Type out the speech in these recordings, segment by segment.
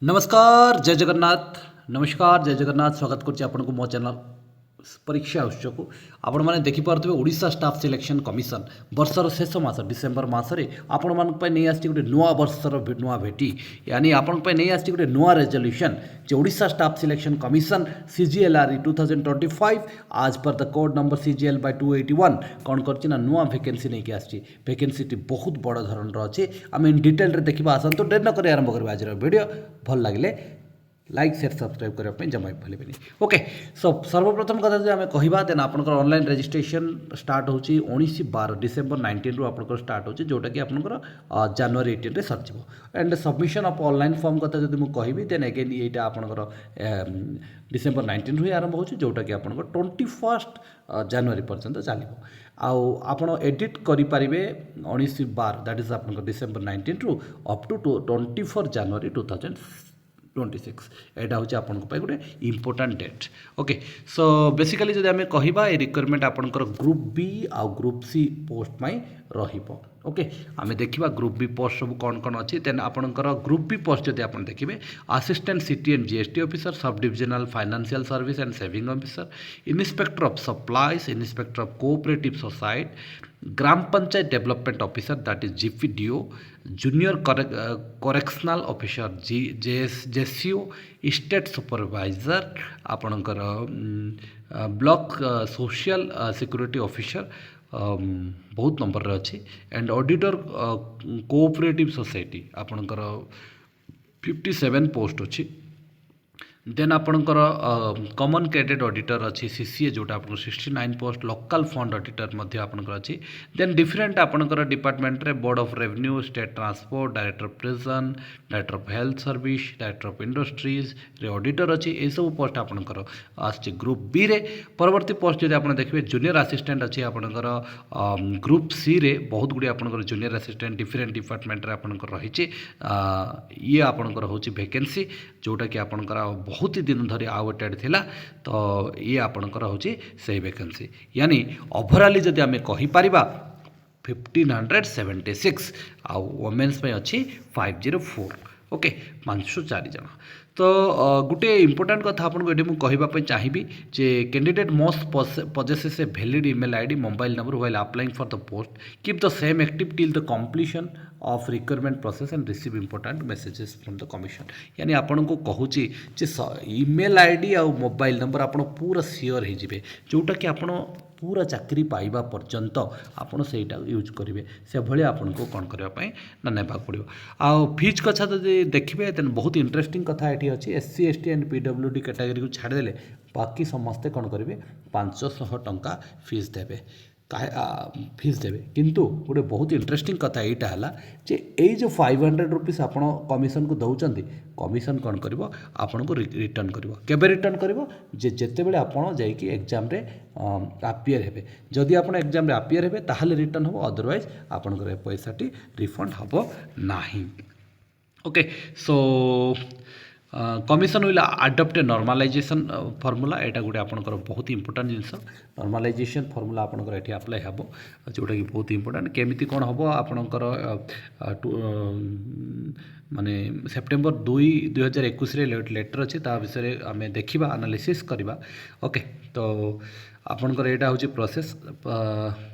नमस्कार जय जगन्नाथ। नमस्कार जय जगन्नाथ। स्वागत करछि आपनको मो चैनल परीक्षा उत्सव को। आपण माने देखि पारथिबे ओडिशा स्टाफ सिलेक्शन कमिशन वर्षर शेष मास डिसेम्बर मासरे आपण मानक पय नै आछि गोटे नुआ वर्षर नुआ भेटी, यानी आपण पय नै आछि गोटे नुआ रेजोल्यूशन जे Odisha staff selection commission CGLRE 2025 आज पर the code number CGL by 281 कौन करछि ना नुआ वैकेंसी नै के आछि। वैकेंसी टी बहुत बड़ धरण रो अछि। हम इन डिटेल रे देखिबा आसंतो डेर न करे आरंभ करबा आज वीडियो। भल लागिले लाइक शेयर सब्सक्राइब करने जमा भूलें। ओके, सो सर्वप्रथम कथा जो आम कहवा देन आपंकर ऑनलाइन रजिस्ट्रेशन स्टार्ट हो 19/12 डिसेम्बर 19 रु आपंकर स्टार्ट हो जोटा कि आपंकर जनवरी 18 सरजिव। And submission of online form कथा जब मुझे कहबी देन अगेन यहाँ आपंकर डिसेम्बर 19 रु आरंभ हो जोटा कि आपंकर 21 जनवरी पर्यंत चलो। आपण एडिट करेंगे 19/12 दैट इज आप डिसेम्बर 19 रु अप टू 24 जनवरी 2026 एटा हूँ आपन गोटे important date. Okay, so basically जब आम कहवा ये रिक्वायरमेंट आपंकर ग्रुप बी आउ ग्रुप सी पोस्ट में रहिबो। ओके, आम देखा ग्रुप बी पोस्ट सब कौन कौन अच्छी देन आपंकर ग्रुप बी पोस्ट जब आप देखिए assistant city and GST officer, sub divisional financial service and saving officer, inspector of supplies, inspector of cooperative society, gram panchayat development officer that is GPDO, junior correctional officer JCO, state supervisor आपणकर block social security officer बहुत number अच्छी and auditor cooperative society आपणकर 57 post अच्छी। Then आपणकर common cadet auditor अच्छी CCA जोटा आपन 69 post, local fund auditor मध्य आपणकर अच्छी। देन डिफरेंट आपणकर डिपार्टमेंट रे board of revenue, state transport, director of prison, director of health service, director of industries रे ऑडिटर अच्छी। ये सब पोस्ट आपणकर आछि ग्रुप बी रे। परवर्ती पोस्ट जब आप देखिए जूनियर असिस्टेंट अच्छी आपणकर ग्रुप सी रे बहुत गुड़ी आपणकर जूनियर असिस्टेंट डिफरेंट डिपार्टमेंट रे आपणकर रही। ये आपणकर होची वैकेंसी जोटा कि आपणकर बहुत ही दिन धरी आवेटेड थिला। तो ये आपणकर होची सही वैकेंसी, यानी ओवरऑल जदि आम कहीपर 1576 आउ वोमेन्स में अच्छी 504। ओके, 504 जन। तो गोटे इंपोर्टाट कथा आपको ये मुझे कहवाई चाहिए जे candidate must possesses a valid email ID mobile number while applying for the post, keep the same active till the completion of requirement process and receive important messages from the commission. यानी आपन को कहूँ email ID आ mobile number आप पूरा sure हो जोटा कि आप पूरा चाकरी पाइबा पर्यंत आपड़ से यूज करेंगे से भाई आपन को कौन करने ना नेबा पड़ो। आउ फीज कथा जब देखिए देन बहुत इंटरेस्टिंग कथा ये अच्छी। SC ST and PWD category को छाड़देले बाकी समस्ते कौन करेंगे 500 टंका फीस देवे फीस देवे। किंतु गोटे बहुत इंटरेस्टिंग कथा यहाँ है जे यही जो 500 रुपीज आप कमिशन को दौरान कमिशन कौन कर आपन को रिटर्न कर केबे रिटर्न कर जिते बड़े आप एग्जाम रे अपियर हेबे। जदि आप एग्जाम रे अपियर हेबे ताहले रिटर्न हो, अदरवाइज आपन पैसाटी रिफंड हम नाही। Okay, so commission will adopt normalisation formula एटा गोटे आपनकर बहुत इंपोर्टेंट जिनस। नॉर्मलाइजेशन फॉर्मूला आपनकर एठी अप्लाई हबो जोटा कि बहुत इंपोर्टेंट। केमिति कोन हबो आपनकर माने सेप्टेम्बर 2 2021 रे लेटर अच्छी ता विषय आम देखा एनालिसिस करवा। ओके, तो आपनकर यहाँ हूँ प्रोसेस।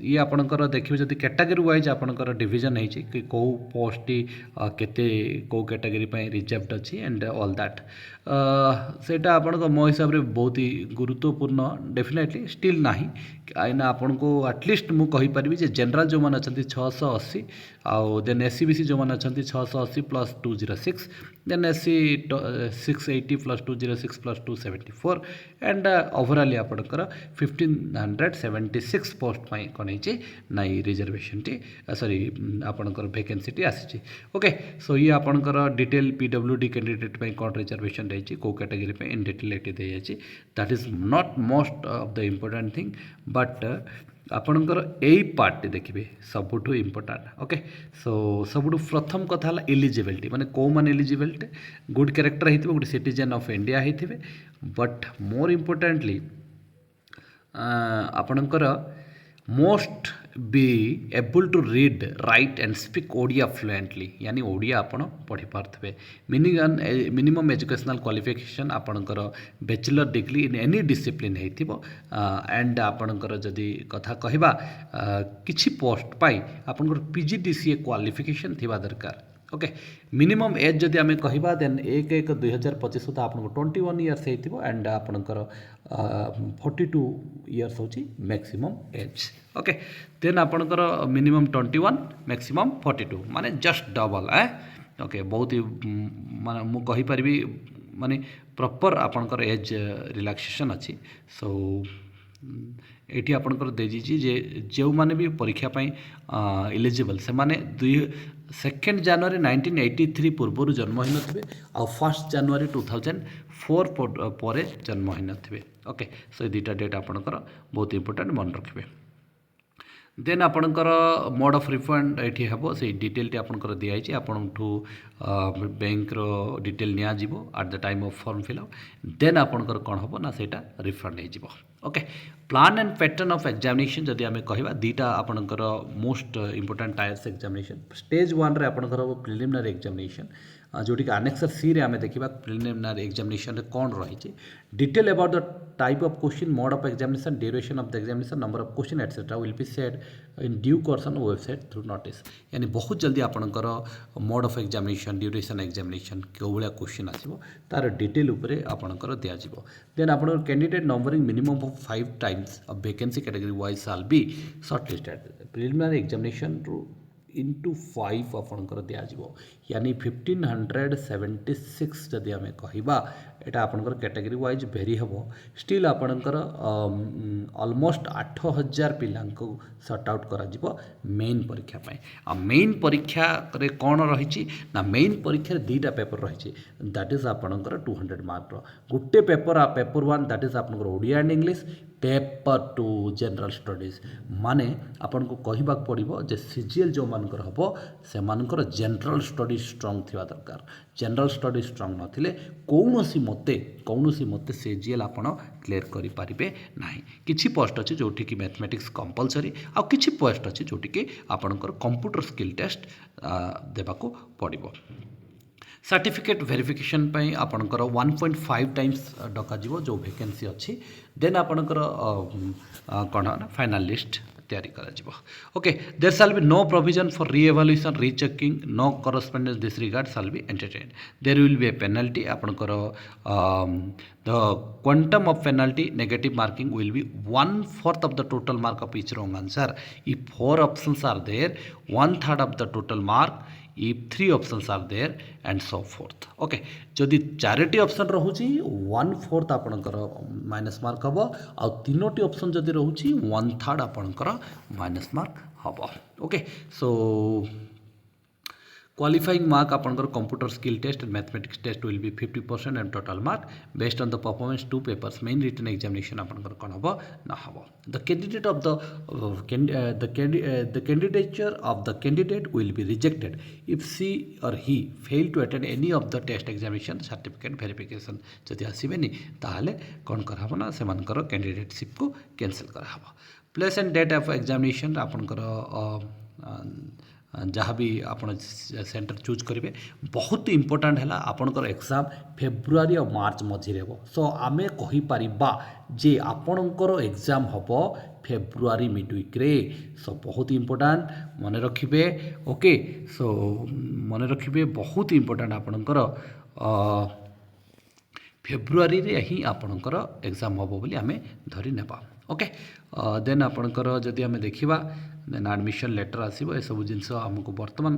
ये आपनकर देखिए जब कैटेगरी वाइज आपनकर डिवीजन है कि कौ पोस्ट केते कौ कैटेगरी रिजर्व्ड अच्छी एंड ऑल दैट सेटा आपन मो हिसाब से बहुत ही गुरुत्वपूर्ण डेफिनेटली स्टिल ना कहीं आपन को एटलिस्ट मुझे कहीपरि जनरल जो मैंने अच्छा 680 आउ देन SC BC जो मैंने अच्छा 680 plus 206 then SC 680 plus 206 plus 274 and overall आपनकर 1576 पोस्ट कौन है ना रिजर्वेशन टी सॉरी आपनकर वैकेंसी टी आसी। ओके, सो ये आपनकर डिटेल PWD कैंडिडेट कौन रिजर्वेशन रही कौ कैटेगरी इन डिटेल ये दी जाए that is not most of the important thing but आपणकर यही पार्ट देखिए सबुठ इम्पोर्टाट। ओके, सो सबुठ प्रथम कथा है एलिजिबिलिटी माने कौ मान एलिजिबिलिटी गुड कैरेक्टर होते गोटे सिटीजन ऑफ इंडिया होते बट मोर इम्पोर्टेंटली आपणकर must be able to read write and speak Odia fluently यानी ओडिया आपण पढ़ी पार्थे मिनिमम एजुकेशनल क्वालिफिकेशन आपणकर bachelor degree in any discipline and आपणकर जदि कथा कहवा किछि पोस्ट पाई आपणकर पीजीडीसीए क्वालिफिकेशन थिबा दरकार ओके मिनिमम एज जदि आम कहवा देन 1/1/2025 सुधा आपको 21 इयर्स हो एंड आपणकर 42 इयर्स हूँ मैक्सिमम एज ओके देन आपणकर मिनिमम 21 मैक्सिमम 42 माने जस्ट डबल ओके बहुत ही माने मु कहि परिबी माने प्रॉपर आपणकर एज रिलैक्सेशन अच्छी सो एटी आपणकर देजी जे जो माने भी परीक्षा पाई इलिजिबल से माने 2 जनवरी 1983 पूर्व जन्म हो नथिबे आ 1 जनवरी 2004 पर जन्म हो नथिबे ओके सो दुटा डेट आपणकर बहुत इंपोर्टेंट मन रखिबे देन आपणकर मोड ऑफ रिफंड ये हम से डिटेल टी आपणकर दिखाई आपठू बैंक रो डिटेल निया जीवो at the time of form fill up then आपणकर कौन हम ना सेटा रिफंड हो okay plan and pattern of examination जदि आम कहवा दुटा आपणकर most important types examination stage 1 रे आपणकर प्रिलिमिनरी एग्जामिनेशन जोटी आनेक्सर सी रे आम देखा प्रिलिमिनरी एग्जामिनेशन रे कौन रही detail about the type of question mode of examination duration of the examination number of question etcetera will be said in due course on website through notice यानी बहुत जल्दी आपणकर mode of examination duration examination क्यों भाया question आसो तार detail उपरे आपणकर दिज्व then आपणकर candidate numbering minimum of 5 times of vacancy category wise shall be shortlisted preliminary examination into 5 आपणकर दिज्व यानी 1576 जदि आम कहवा एटा आपणकर कैटेगरी वाइज भेरी हम स्टिल आपणकर ऑलमोस्ट 8000 पिला सॉर्ट आउट करा मेन परीक्षा पाई आ मेन परीक्षा रे कौन रही ना मेन परीक्षा दुईटा पेपर रही दैट इज आपणकर 200 मार्क गोटे पेपर पेपर 1 दैट इज आपणकर Odia and English paper 2 general studies माने आपन को कहबा पड़ो जे सीजीएल जो मानकर हम से मानकर जनरल स्टडी स्ट्रंग थिबा दरकार जनरल स्टडी स्ट्रंग नथिले कौनसी मते सीजीएल आपन क्लियर करि पारिबे नाही किछि पोस्ट अछि जोठी कि मैथमेटिक्स कंपलसरी आ किछि पोस्ट अछि जोठी कि आपनकर कंप्यूटर स्किल टेस्ट देबाको पड़िबो सर्टिफिकेट वेरिफिकेशन पाई आपणकर 1.5 टाइम्स डकाजिवो जो वैकेंसी अच्छी देन आपणकर कौन ना फाइनल लिस्ट तैयारी करा okay there shall be no provision for reevaluation rechecking no correspondence disregard shall be entertained there will be a penalty आपणकर the quantum of penalty negative marking will be 1/4 of the total mark of each wrong answer if 4 options are there 1/3 of the total mark if 3 options are there and so forth okay जदि 4टी option रहुची 1/4 आपणकर minus mark हम आ 3टी option जदि रहुची 1/3 आपणकर minus mark हम okay so qualifying mark आपणकर computer skill test and mathematics test will be 50% and total mark based on the performance 2 papers main written examination आपणकर कौन हम ना हम the candidate of the candidature of the candidate will be rejected if she or he fail to attend any of the test examination certificate verification जदि आसबेनि ताहले कौन कराहब ना से मानकर कैंडिडेटशिप को कैंसिल कराहब place and date of examination आपणकर जहाँ भी आप सेंटर चूज करेंगे बहुत इंपोर्टेंट है आपणकर एग्जाम फेब्रुआरी और मार्च मझे सो आम कहीपर जे आपणकर एग्जाम हम फेब्रुआरी मिड वीक रे सो बहुत इंपोर्टेंट मन रखिए ओके सो मन रखिए बहुत इंपोर्टेंट आपणकर फेब्रुआरी रे ही आपणकर एग्जाम हम बोली आम धरी नेबा ओके देन आपणकर जदि आम देखा देन एडमिशन लेटर आसो ये सब जिन आमको बर्तमान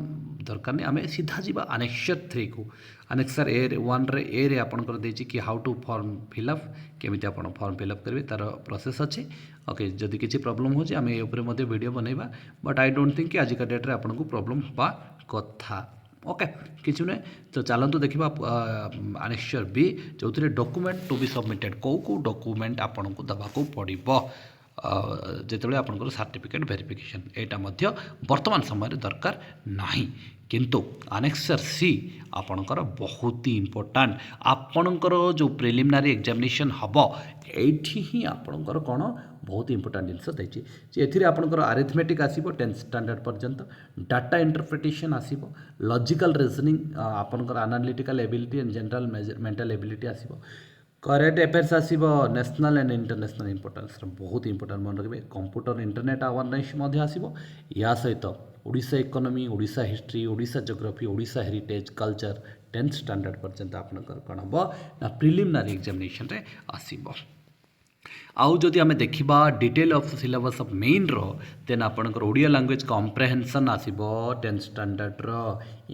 दरकार नहीं आम सीधा जी आनेक्सर 3 को आनेक्सर ए 1 रे ए रे आपणकर देछि कि हाउ टू फॉर्म फिलअप केमिति आपण फॉर्म फिलअप करेंगे तार प्रोसेस अच्छे ओके जदि किसी प्रॉब्लम हो आम ये वीडियो बनैबा बट आई डोंट थिंक कि आजिका डेट रे आपनको प्रॉब्लम हवा कथा ओके किसी ना तो चलतु देखा आनेक्सर बी जो डॉक्यूमेंट टू बी सबमिटेड कौ डॉक्यूमेंट आपन को दबाक पड़ो ଯେତେବେଳେ ଆପଣଙ୍କର ସାର୍ଟିଫିକେଟ୍ ଭେରିଫିକେସନ୍ ଏଇଟା ମଧ୍ୟ ବର୍ତ୍ତମାନ ସମୟରେ ଦରକାର ନାହିଁ। କିନ୍ତୁ ଆନେକ୍ସର ସି ଆପଣଙ୍କର ବହୁତ ହି ଇମ୍ପୋର୍ଟାଣ୍ଟ। ଆପଣଙ୍କର ଯେଉଁ ପ୍ରିଲିମିନାରୀ ଏକ୍ଜାମିନେସନ୍ ହେବ ଏଇଠି ହିଁ ଆପଣଙ୍କର କ'ଣ ବହୁତ ଇମ୍ପୋର୍ଟାଣ୍ଟ ଜିନିଷ ଦେଇଛି ଯେ ଏଥିରେ ଆପଣଙ୍କର ଆରିଥମେଟିକ୍ ଆସିବ 10th ଷ୍ଟାଣ୍ଡାର୍ଡ଼ ପର୍ଯ୍ୟନ୍ତ, ଡାଟା ଇଣ୍ଟରପ୍ରିଟେସନ୍ ଆସିବ, ଲଜିକାଲ୍ ରିଜନିଂ, ଆପଣଙ୍କର analytical ability and general mental ability ଆସିବ, କରେଣ୍ଟ ଆଫେୟାର୍ସ ଆସିବ, ନ୍ୟାସନାଲ୍ ଆଣ୍ଡ ଇଣ୍ଟରନ୍ୟାସନାଲ୍ ଇମ୍ପୋର୍ଟାନ୍ସର ବହୁତ ଇମ୍ପୋର୍ଟାଣ୍ଟ ମନେ ରଖିବେ। କମ୍ପ୍ୟୁଟର ଇଣ୍ଟରନେଟ୍ ଆୱାରନେସ୍ ମଧ୍ୟ ଆସିବ। ୟା ସହିତ Odisha economy, Odisha history, Odisha geography, Odisha heritage culture 10th standard ପର୍ଯ୍ୟନ୍ତ ଆପଣଙ୍କର କ'ଣ ହେବ ନା ପ୍ରିଲିମିନାରୀ ଏକ୍ଜାମିନେସନ୍ରେ ଆସିବ। ଆଉ ଯଦି ଆମେ ଦେଖିବା ଡିଟେଲ୍ ଅଫ୍ ସିଲାବସ୍ ଅଫ୍ ମେନ୍ର ଦେନ୍ ଆପଣଙ୍କର ଓଡ଼ିଆ ଲାଙ୍ଗୁଏଜ୍ କମ୍ପ୍ରେହେନ୍ସନ୍ ଆସିବ 10th ଷ୍ଟାଣ୍ଡାର୍ଡ଼ର,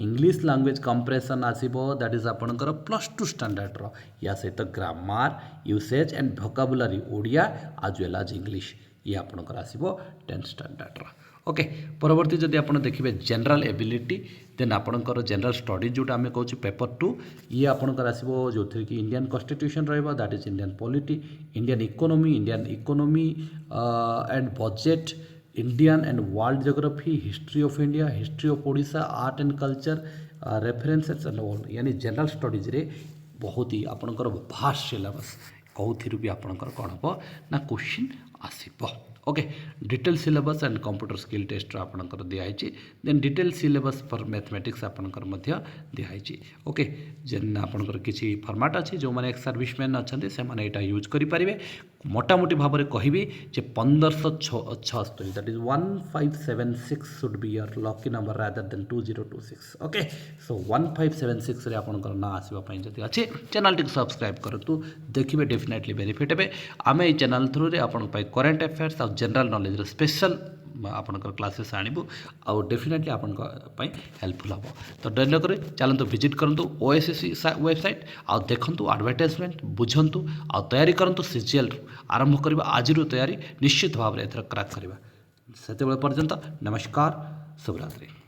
ଇଂଲିଶ ଲାଙ୍ଗୁଏଜ୍ କମ୍ପ୍ରେହେନ୍ସନ୍ ଆସିବ ଦ୍ୟାଟ୍ ଇଜ୍ ଆପଣଙ୍କର +2 ଷ୍ଟାଣ୍ଡାର୍ଡ଼ର। ୟା ସହିତ grammar, usage and vocabulary Odia as well as English ଇଏ ଆପଣଙ୍କର ଆସିବ 10th ଷ୍ଟାଣ୍ଡାର୍ଡ଼ର। ଓକେ, ପରବର୍ତ୍ତୀ ଯଦି ଆପଣ ଦେଖିବେ ଜେନେରାଲ ଏବିଲିଟି ଦେନ୍ ଆପଣଙ୍କର ଜେନେରାଲ ଷ୍ଟଡିଜ୍ ଯେଉଁଟା ଆମେ କହୁଛୁ ପେପର୍ 2 ଇଏ ଆପଣଙ୍କର ଆସିବ ଯେଉଁଥିରେ କି ଇଣ୍ଡିଆନ୍ କନଷ୍ଟିଟ୍ୟୁସନ୍ ରହିବ, that is Indian polity, Indian economy and budget, Indian and world geography, history of India, history of Odisha, art and culture, references and all यानी ଜେନେରାଲ ଷ୍ଟଡିଜ୍ରେ ବହୁତ ହି ଆପଣଙ୍କର ଭାଷ୍ଟ ସିଲାବସ୍ କେଉଁଥିରୁ ବି ଆପଣଙ୍କର କ'ଣ ହେବ ନା କ୍ୱେଶ୍ଚିନ୍ ଆସିବ। Okay, detail syllabus and computer skill test आपनकर दिखाई then detail syllabus for mathematics आपनकर मध्य दिखाई। ओके, जेन आपनकर किसी फॉर्मेट अच्छी जो मैंने एक्स सर्विसमैन अच्छा से मैंने यहाँ यूज करेंगे। मोटामोटी भाव में कहबी 1576 that is 1576 should be your lucky number rather than 2026। Okay, so 1576 रे आपनकर ना आसवाई जब अच्छे चैनल टी सब्सक्राइब करूँ देखिए डेफिनेटली बेनिफिट हे। आम ये चैनल थ्रू रे आपण करेन्ट अफेयर्स और जनरल नॉलेज स्पेशल आपनकर क्लासेस आणबू आउ डेफिनेटली आपण हेल्पफुल हम। तो डेली चलते विजिट करूँ ओएसएससी वेबसाइट आउ देखूँ एडवर्टाइजमेंट बुझंतु आ तैयारी करूँ सीजीएल आरंभ करवा आज तैयारी निश्चित भाव में एथर क्रैक करवा। से पर्यंत नमस्कार, शुभरात्रि।